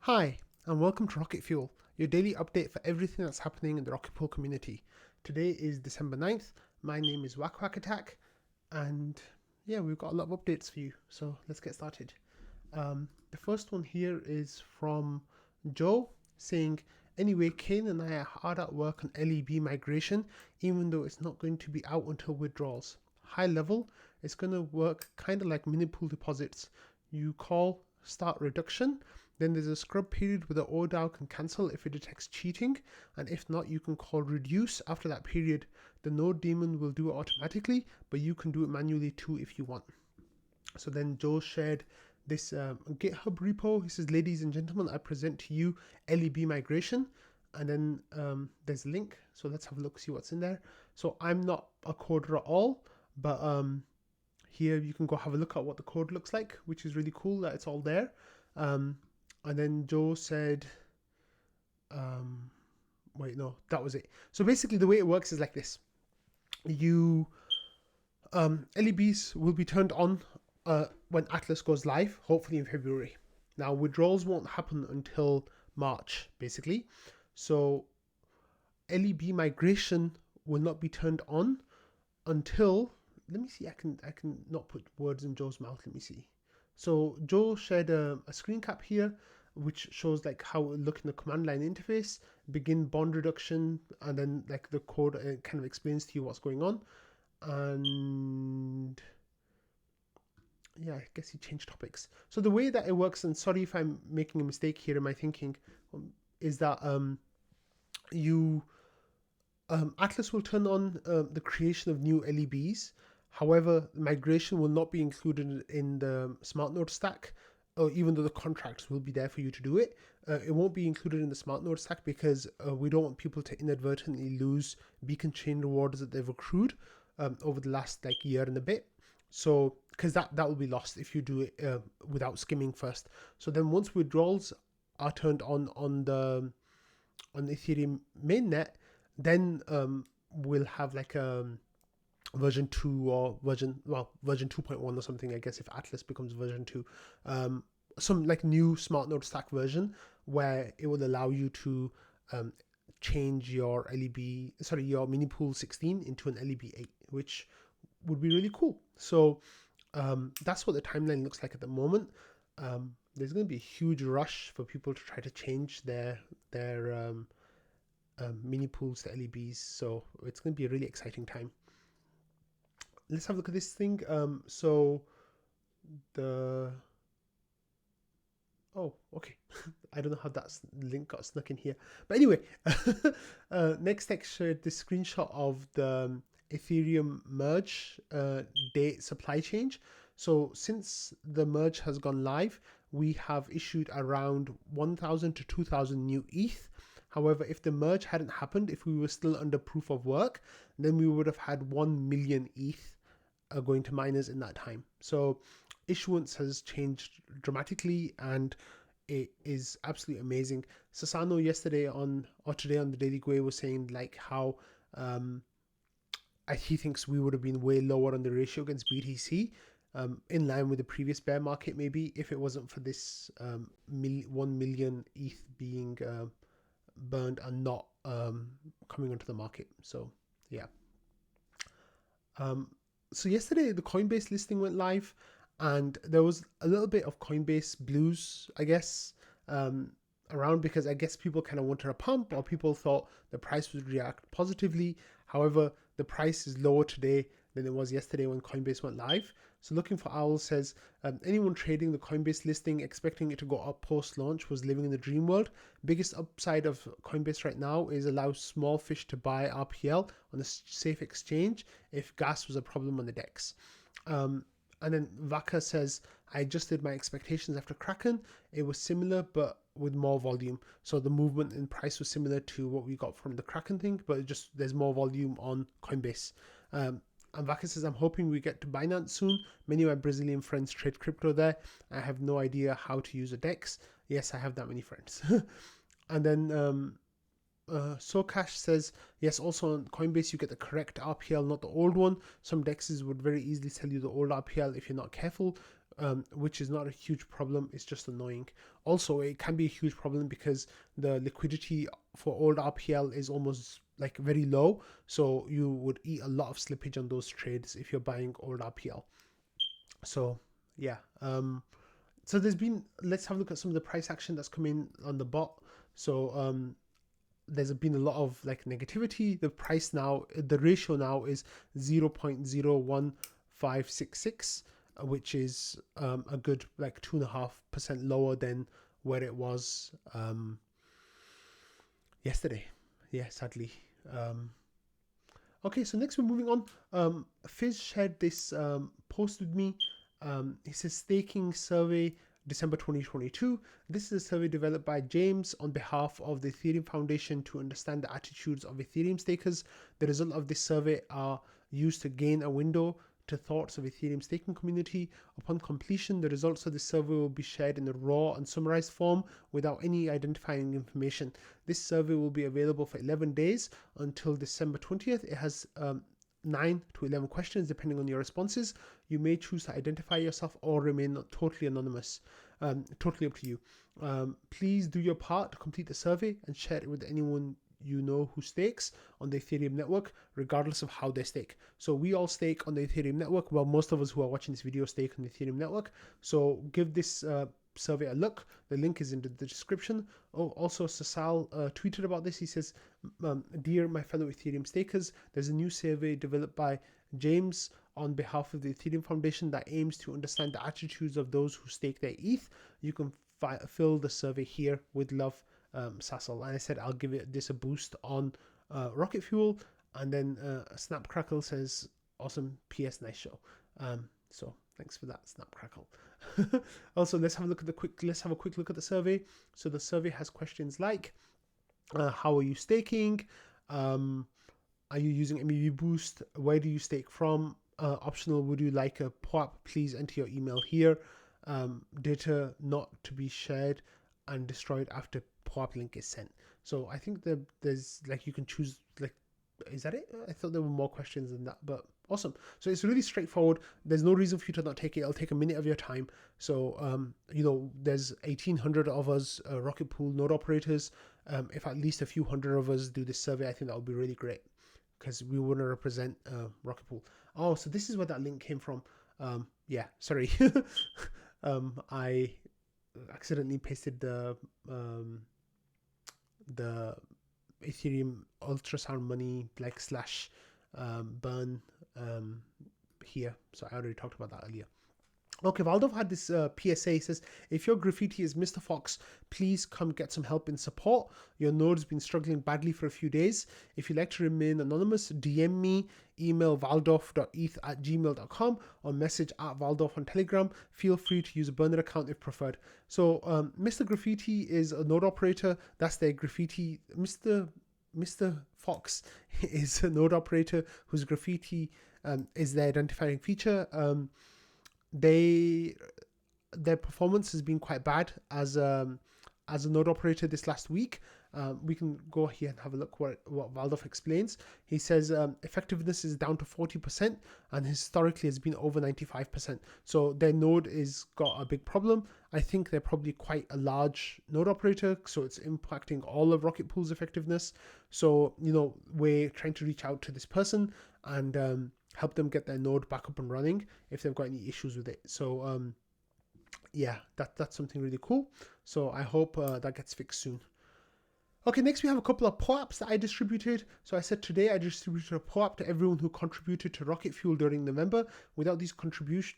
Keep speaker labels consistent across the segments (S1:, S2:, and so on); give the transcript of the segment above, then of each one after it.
S1: Hi, and welcome to Rocket Fuel, your daily update for everything that's happening in the Rocket Fuel community. Today is December 9th. My name is Whack Whack Attack, and yeah, we've got a lot of updates for you, so let's get started. The first one here is from Joe saying, anyway, Kane and I are hard at work on LEB migration, even though it's not going to be out until withdrawals. High level, it's going to work kind of like mini pool deposits. You call start reduction, then there's a scrub period where the ODAO can cancel if it detects cheating, and if not, you can call reduce after that period. The node daemon will do it automatically, but you can do it manually too if you want. So then Joe shared this GitHub repo. He says, ladies and gentlemen, I present to you LEB migration. And then there's a link. So let's have a look, see what's in there. So I'm not a coder at all, but here you can go have a look at what the code looks like, which is really cool that it's all there. And then Joe said, wait, no, that was it. So basically the way it works is like this. You LEBs will be turned on when Atlas goes live, hopefully in February. Now, withdrawals won't happen until March, basically. So LEB migration will not be turned on until, let me see, I can not put words in Joe's mouth. Let me see. So Joe shared a screen cap here, which shows like how it look in the command line interface, begin bond reduction, and then like the code kind of explains to you what's going on. And yeah, I guess he changed topics. So the way that it works, and sorry if I'm making a mistake here in my thinking, is that Atlas will turn on the creation of new LEBs. However, migration will not be included in the smart node stack, even though the contracts will be there for you to do it. It won't be included in the smart node stack because we don't want people to inadvertently lose beacon chain rewards that they've accrued over the last like year and a bit. So because that will be lost if you do it without skimming first. So then once withdrawals are turned on the Ethereum mainnet, then we'll have like version 2 or version 2.1 or something, I guess, if Atlas becomes version 2, some like new smart node stack version where it will allow you to change your your mini pool 16 into an LEB 8, which would be really cool. So that's what the timeline looks like at the moment. There's going to be a huge rush for people to try to change their mini pools to LEBs, so it's going to be a really exciting time. Let's have a look at this thing. So the okay. I don't know how that link got snuck in here, but anyway, Nextech shared this screenshot of the Ethereum merge date supply change. So since the merge has gone live, we have issued around 1,000 to 2,000 new ETH. However, if the merge hadn't happened, if we were still under proof of work, then we would have had 1 million ETH going to miners in that time. So issuance has changed dramatically and it is absolutely amazing. Sasano yesterday or today on the Daily Gwei was saying like how he thinks we would have been way lower on the ratio against BTC, in line with the previous bear market maybe, if it wasn't for this 1 million ETH being burned and not coming onto the market. So yeah. So yesterday the Coinbase listing went live, and there was a little bit of Coinbase blues, I guess, around, because I guess people kind of wanted a pump, or people thought the price would react positively. However, the price is lower today than it was yesterday when Coinbase went live. So Looking for Owl says, anyone trading the Coinbase listing expecting it to go up post-launch was living in the dream world. Biggest upside of Coinbase right now is allow small fish to buy RPL on a safe exchange if gas was a problem on the DEX. And then Vaka says, I adjusted my expectations after Kraken. It was similar, but with more volume. So the movement in price was similar to what we got from the Kraken thing, but there's more volume on Coinbase. And Vaka says, I'm hoping we get to Binance soon. Many of my Brazilian friends trade crypto there. I have no idea how to use a DEX. Yes, I have that many friends. And then Socash says, yes, also on Coinbase, you get the correct RPL, not the old one. Some DEXs would very easily tell you the old RPL if you're not careful. which is not a huge problem. It's just annoying. Also, it can be a huge problem because the liquidity for old RPL is almost like very low. So you would eat a lot of slippage on those trades if you're buying old RPL. So yeah. So let's have a look at some of the price action that's come in on the bot. So there's been a lot of like negativity. The price now, the ratio now is 0.01566, which is a good like 2.5% lower than where it was yesterday. Yeah, sadly. Okay, so next we're moving on. Phiz shared this post with me. It says staking survey December 2022. This is a survey developed by James on behalf of the Ethereum Foundation to understand the attitudes of Ethereum stakers. The result of this survey are used to gain a window to thoughts of Ethereum staking community. Upon completion, the results of the survey will be shared in a raw and summarized form without any identifying information. This survey will be available for 11 days until December 20th. It has 9 to 11 questions depending on your responses. You may choose to identify yourself or remain totally anonymous. Totally up to you. Please do your part to complete the survey and share it with anyone you know who stakes on the Ethereum network, regardless of how they stake. So we all stake on the Ethereum network. Well, most of us who are watching this video stake on the Ethereum network. So give this survey a look. The link is in the description. Oh, also Sasal tweeted about this. He says, dear my fellow Ethereum stakers, there's a new survey developed by James on behalf of the Ethereum Foundation that aims to understand the attitudes of those who stake their ETH. You can fill the survey here. With love, Sassel. And I said I'll give this a boost on Rocket Fuel. And then Snapcrackle says, awesome, PS, nice show. So thanks for that, Snapcrackle. Also, let's have a quick look at the survey. So the survey has questions like, how are you staking? Are you using MEV Boost? Where do you stake from? Optional, would you like a POAP? Please enter your email here. Data not to be shared and destroyed after POAP link is sent. So I think that there's like, you can choose, like, is that it? I thought there were more questions than that, but awesome. So it's really straightforward. There's no reason for you to not take it. It'll take a minute of your time. So there's 1,800 of us Rocket Pool node operators. If at least a few hundred of us do this survey, I think that would be really great, because we want to represent Rocket Pool. Oh, so this is where that link came from. Yeah, sorry. I accidentally pasted the Ethereum ultrasound money like / burn here. So I already talked about that earlier. Okay, Valdov had this PSA. He says, if your graffiti is Mr. Fox, please come get some help in support. Your node has been struggling badly for a few days. If you'd like to remain anonymous, DM me, email valdov.eth@gmail.com or message @valdov on Telegram. Feel free to use a burner account if preferred. So Mr. Graffiti is a node operator. That's their graffiti. Mr. Fox is a node operator whose graffiti is their identifying feature. Their performance has been quite bad as a node operator this last week. We can go here and have a look what Valdov explains. He says effectiveness is down to 40% and historically has been over 95%. So their node is got a big problem. I think they're probably quite a large node operator, so it's impacting all of Rocket Pool's effectiveness. So we're trying to reach out to this person and help them get their node back up and running if they've got any issues with it. So yeah, that's something really cool. So I hope that gets fixed soon. Okay, next we have a couple of POAPs that I distributed. So I said today I distributed a POAP to everyone who contributed to Rocket Fuel during November. Without these contributors,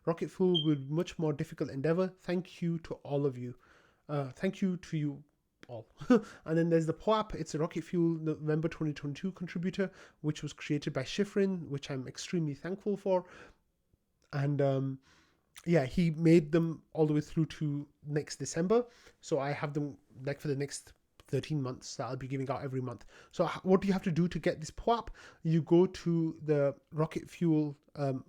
S1: Rocket Fuel would be much more difficult endeavor. Thank you to all of you. Thank you to you all. And then there's the POAP. It's a Rocket Fuel November 2022 contributor, which was created by Shifrin, which I'm extremely thankful for. And yeah, he made them all the way through to next December. So I have them like for the next 13 months that I'll be giving out every month. So what do you have to do to get this POAP? You go to the Rocket Fuel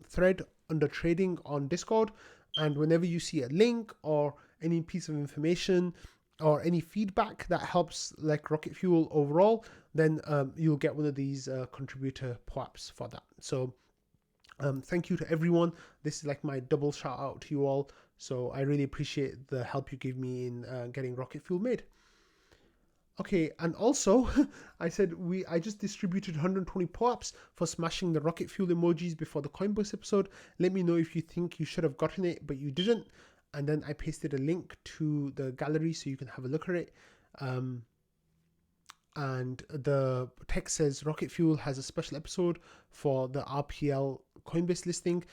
S1: thread under trading on Discord. And whenever you see a link or any piece of information or any feedback that helps like Rocket Fuel overall, then you'll get one of these contributor POAPs for that. So Thank you to everyone. This is like my double shout out to you all. So I really appreciate the help you give me in getting Rocket Fuel made. Okay, and also I just distributed 120 POAPS for smashing the Rocket Fuel emojis before the Coinbase episode. Let me know if you think you should have gotten it but you didn't. And then I pasted a link to the gallery so you can have a look at it. And the text says Rocket Fuel has a special episode for the RPL Coinbase listing.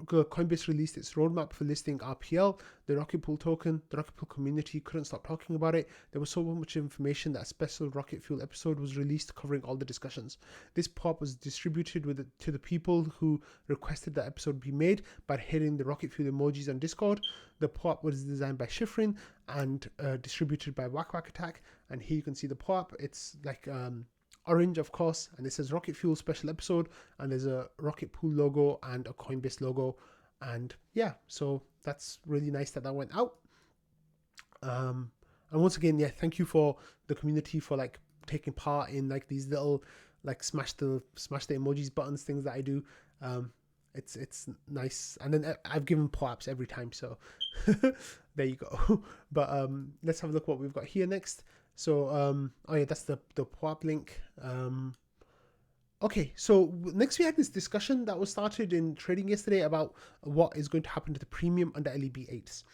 S1: Coinbase released its roadmap for listing RPL, the Rocket Pool token. The Rocket Pool community couldn't stop talking about it. There was so much information that a special Rocket Fuel episode was released covering all the discussions. This pop was distributed to the people who requested that episode be made by hitting the Rocket Fuel emojis on Discord. The pop was designed by Shifrin and distributed by Whack Attack. And here you can see the pop. It's like orange, of course, and it says Rocket Fuel special episode, and there's a Rocket Pool logo and a Coinbase logo. And yeah, so that's really nice that went out. And once again, yeah, thank you for the community for like taking part in like these little like smash the emojis buttons things that I do. It's nice. And then I've given POAPs every time, so there you go. But let's have a look what we've got here next. So oh yeah, that's the POAP link. Okay, so next we had this discussion that was started in trading yesterday about what is going to happen to the premium under LEB8s.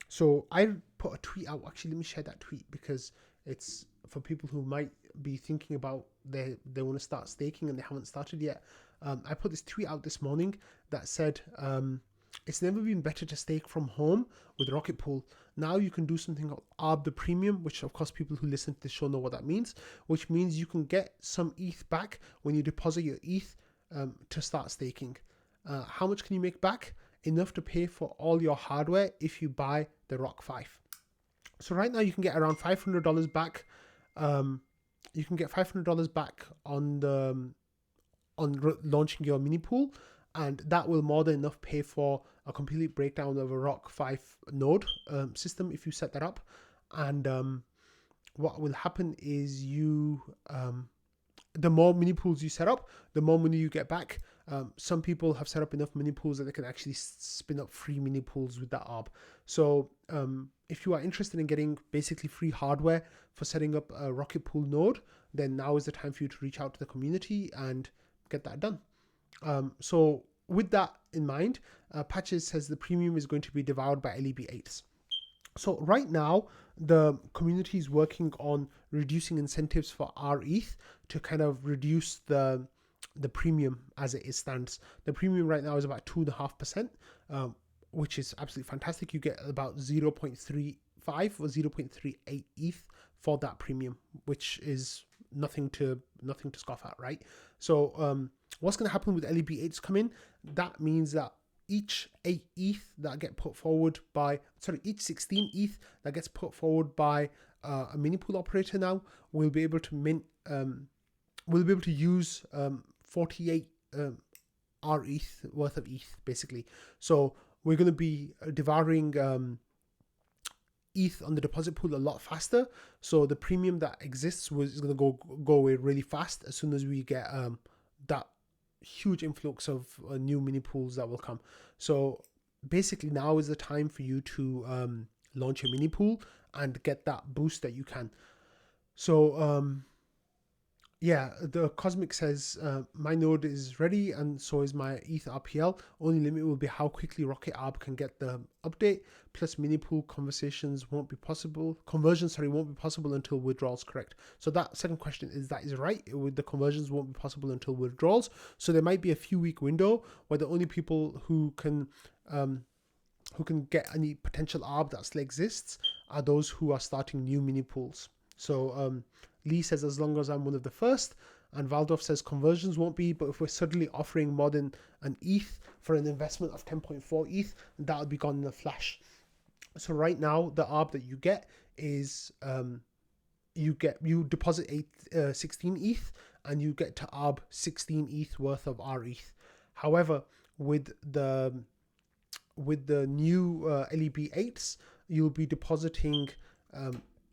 S1: So I put a tweet out. Actually, let me share that tweet because it's for people who might be thinking about they want to start staking and they haven't started yet. I put this tweet out this morning that said it's never been better to stake from home with Rocket Pool. Now you can do something called ARB the premium, which of course people who listen to this show know what that means, which means you can get some ETH back when you deposit your ETH to start staking. How much can you make back? Enough to pay for all your hardware if you buy the ROC 5. So right now you can get around $500 back. You can get $500 back on launching your mini pool, and that will more than enough pay for a complete breakdown of a ROC 5 node system if you set that up. And what will happen is the more mini pools you set up, the more money you get back. Some people have set up enough mini pools that they can actually spin up free mini pools with that ARB. So if you are interested in getting basically free hardware for setting up a Rocket Pool node, then now is the time for you to reach out to the community and get that done. So with that in mind, Patches says the premium is going to be devoured by LEB8s. So right now, the community is working on reducing incentives for RETH to kind of reduce the premium as it stands. The premium right now is about 2.5%, which is absolutely fantastic. You get about 0.35 or 0.38 ETH for that premium, which is nothing to scoff at, right? So what's going to happen with LEB8s come in? That means that each 8 ETH that get put forward by, each 16 ETH that gets put forward by a mini pool operator now will be able to mint, will be able to use 48 RETH worth of ETH basically. So we're going to be devouring ETH on the deposit pool a lot faster. So the premium that exists is going to go away really fast as soon as we get that huge influx of new mini pools that will come. So basically now is the time for you to launch a mini pool and get that boost that you can. So yeah, the Cosmic says my node is ready and so is my ETH RPL. Only limit will be how quickly Rocket ARB can get the update. Plus mini pool conversions won't be possible until withdrawals correct. So that second question is right. With the conversions won't be possible until withdrawals. So there might be a few week window where the only people who can get any potential ARB that still exists are those who are starting new mini pools. So Lee says as long as I'm one of the first, and Valdorf says conversions won't be, but if we're suddenly offering more than an ETH for an investment of 10.4 ETH, that'll be gone in a flash. So right now the ARB that you get is you deposit 16 ETH and you get to ARB 16 ETH worth of RETH. However, with the new LEB8s, you'll be depositing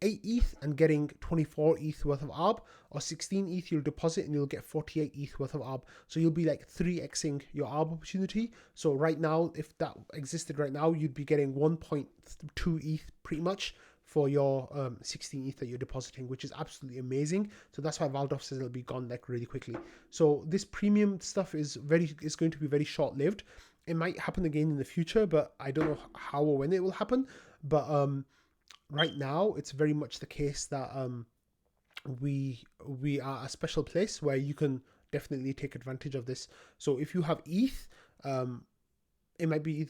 S1: 8 ETH and getting 24 ETH worth of ARB, or 16 ETH you'll deposit and you'll get 48 ETH worth of ARB. So you'll be like 3xing your ARB opportunity. So right now, if that existed right now, you'd be getting 1.2 ETH pretty much for your 16 ETH that you're depositing, which is absolutely amazing. So that's why Valdov says it'll be gone like really quickly. So this premium stuff is going to be very short-lived. It might happen again in the future, but I don't know how or when it will happen. But right now, it's very much the case that we are a special place where you can definitely take advantage of this. So if you have ETH, it might be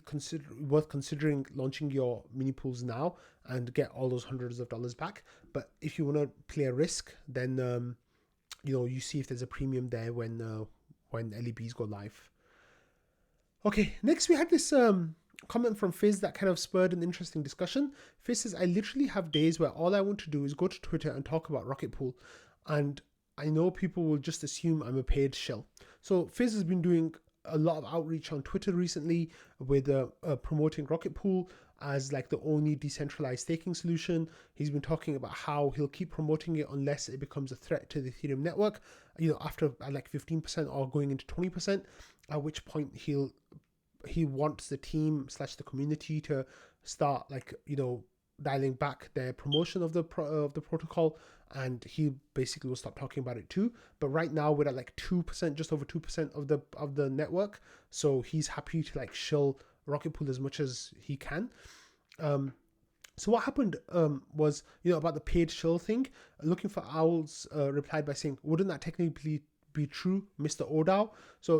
S1: worth considering launching your mini pools now and get all those hundreds of dollars back. But if you want to play a risk, then you see if there's a premium there when LEBs go live. Okay, next we had this comment from Phiz that kind of spurred an interesting discussion. Phiz says, I literally have days where all I want to do is go to Twitter and talk about Rocket Pool, and I know people will just assume I'm a paid shill. So Phiz has been doing a lot of outreach on Twitter recently with promoting Rocket Pool as like the only decentralized staking solution. He's been talking about how he'll keep promoting it unless it becomes a threat to the Ethereum network, after like 15% or going into 20%, at which point he wants the team / the community to start dialing back their promotion of the protocol, and he basically will stop talking about it too. But right now we're at like 2%, just over 2% of the network, so he's happy to like shill Rocket Pool as much as he can. So what happened was, about the paid shill thing, Looking for Owls replied by saying, wouldn't that technically be true, Mr. ODAO? So,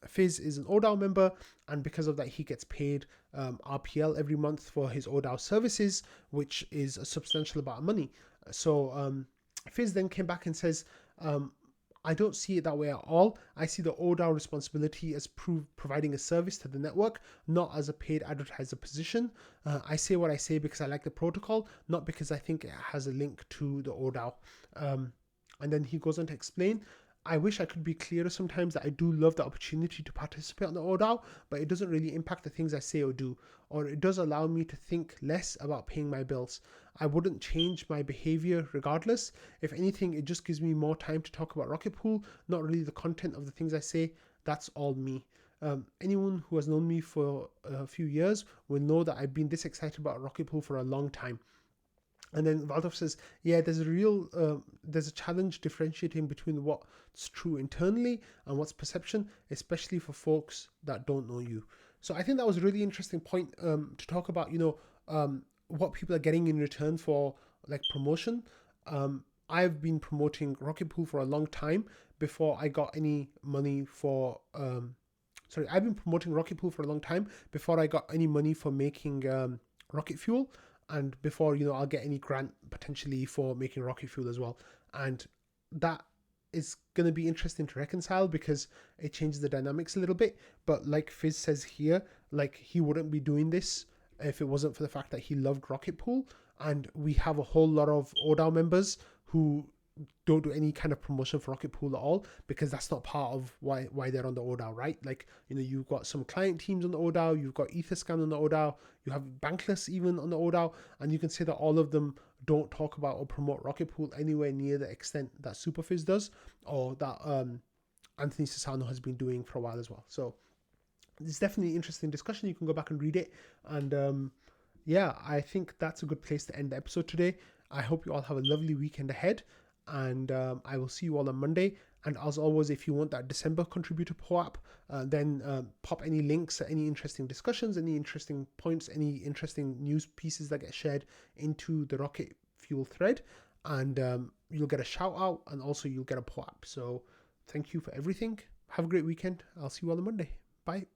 S1: Phiz is an ODAO member, and because of that, he gets paid RPL every month for his ODAO services, which is a substantial amount of money. So Phiz then came back and says, I don't see it that way at all. I see the ODAO responsibility as providing a service to the network, not as a paid advertiser position. I say what I say because I like the protocol, not because I think it has a link to the ODAO. And then he goes on to explain, I wish I could be clearer sometimes that I do love the opportunity to participate on the ODAO, but it doesn't really impact the things I say or do, or it does allow me to think less about paying my bills. I wouldn't change my behavior regardless. If anything, it just gives me more time to talk about Rocket Pool, not really the content of the things I say. That's all me. Anyone who has known me for a few years will know that I've been this excited about Rocket Pool for a long time. And then Valdov says, yeah, there's a challenge differentiating between what's true internally and what's perception, especially for folks that don't know you. So I think that was a really interesting point to talk about, what people are getting in return for like promotion. I've been promoting Rocket Pool for a long time before I got any money for, I've been promoting Rocket Pool for a long time before I got any money for making Rocket Fuel. And before, I'll get any grant potentially for making Rocket Fuel as well. And that is going to be interesting to reconcile because it changes the dynamics a little bit. But like Phiz says here, like he wouldn't be doing this if it wasn't for the fact that he loved Rocket Pool. And we have a whole lot of ODAO members who don't do any kind of promotion for Rocket Pool at all because that's not part of why they're on the ODAO, right? Like, you've got some client teams on the ODAO, you've got Etherscan on the ODAO, you have Bankless even on the ODAO, and you can say that all of them don't talk about or promote Rocket Pool anywhere near the extent that Superfiz does, or that Anthony Sassano has been doing for a while as well. So it's definitely an interesting discussion. You can go back and read it. And I think that's a good place to end the episode today. I hope you all have a lovely weekend ahead. And I will see you all on Monday. And as always, if you want that December contributor POAP, then pop any links, any interesting discussions, any interesting points, any interesting news pieces that get shared into the Rocket Fuel thread, and you'll get a shout out, and also you'll get a POAP. So thank you for everything. Have a great weekend. I'll see you all on Monday. Bye.